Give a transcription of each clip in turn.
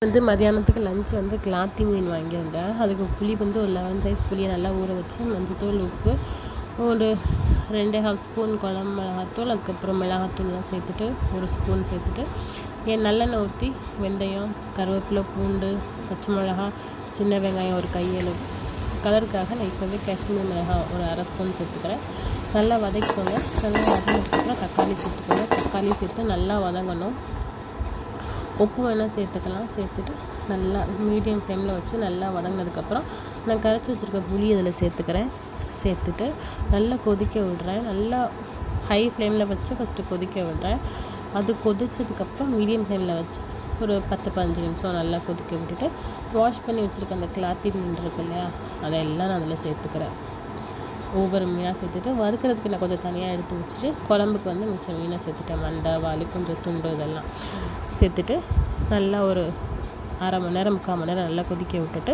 வந்து மதியானத்துக்கு லஞ்ச் வந்து கிளாத்தி மீன் வாங்கியிருந்தேன். அதுக்கு புளி வந்து ஒரு 11 சைஸ் புளியை நல்லா ஊற வச்சு மஞ்சத்தூள், உப்பு, ஒரு 2½ ஸ்பூன் குழம்பு மிளகாத்தூள், அதுக்கப்புறம் மிளகாத்தூள்லாம் சேர்த்துட்டு 1 ஸ்பூன் சேர்த்துட்டு நல்லெண்ணெய் ஊற்றி வெந்தயம், கருவேப்பிலை, பூண்டு, பச்சை மிளகா, சின்ன வெங்காயம் ஒரு கையளவு, கலருக்காக நான் இப்போ வந்து காஷ்மீர் மிளகாய் ஒரு 1/2 ஸ்பூன் சேர்த்துக்கிறேன். நல்லா வதக்கிக்கோங்க. நல்லா வதங்கினதுக்கப்புறம் தக்காளி சேர்த்துக்கோங்க. தக்காளி சேர்த்து நல்லா வதங்கணும். உப்பு வேணால் சேர்த்துக்கலாம். சேர்த்துட்டு நல்லா மீடியம் ஃப்ளேமில் வச்சு நல்லா வதங்கினதுக்கப்புறம் நான் கரைச்சி வச்சுருக்க புளி அதில் சேர்த்துக்கிறேன். சேர்த்துட்டு நல்லா கொதிக்க விடுறேன். நல்லா ஹை ஃப்ளேமில் வச்சு ஃபஸ்ட்டு கொதிக்க விடுறேன். அது கொதித்ததுக்கப்புறம் மீடியம் ஃப்ளேமில் வச்சு ஒரு 10-15 நிமிஷம் நல்லா கொதிக்க விட்டுட்டு வாஷ் பண்ணி வச்சுருக்க அந்த கிளாத்தி மீன் இருக்கு இல்லையா, அதெல்லாம் நான் அதில் சேர்த்துக்கிறேன். ஒவ்வொரு மீனாக சேர்த்துட்டு வறுக்கிறதுக்கு நான் கொஞ்சம் தனியாக எடுத்து வச்சுட்டு குழம்புக்கு வந்து மிச்சம் மீனை சேர்த்துட்டேன். மண்டை, வாலி, கொஞ்சம் துண்டு இதெல்லாம் சேர்த்துட்டு நல்லா ஒரு 1/2 மணி நேரம் 3/4 மணி நேரம் நல்லா கொதிக்க விட்டுட்டு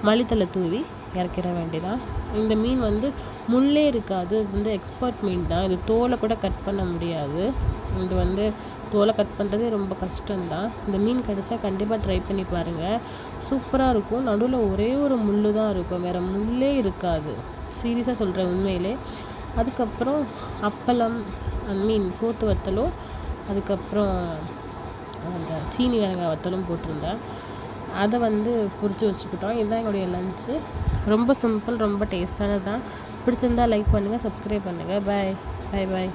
மல்லித்தலை தூவி இறக்கிற வேண்டியதான். இந்த மீன் வந்து முள்ளே இருக்காது. இது வந்து எக்ஸ்பர்ட் மீன் தான். இது தோலை கூட கட் பண்ண முடியாது. இது வந்து தோலை கட் பண்ணுறதே ரொம்ப கஷ்டம்தான். இந்த மீன் கிடச்சா கண்டிப்பாக ட்ரை பண்ணி பாருங்கள். சூப்பராக இருக்கும். நடுவில் ஒரே ஒரு முள் தான் இருக்கும், வேறு முள்ளே இருக்காது. சீரியஸாக சொல்கிறேன், உண்மையிலே. அதுக்கப்புறம் அப்பளம், மீன் சோத்து வத்தலும், அதுக்கப்புறம் அந்த சீனி வெங்காய வத்தலும் போட்டிருந்தேன். அதை வந்து பொரிச்சு வச்சுக்கிட்டோம். இதுதான் என்னுடைய லஞ்சு. ரொம்ப சிம்பிள், ரொம்ப டேஸ்டானது தான். பிடிச்சிருந்தால் லைக் பண்ணுங்கள், சப்ஸ்கிரைப் பண்ணுங்கள். பாய் பாய் பாய்.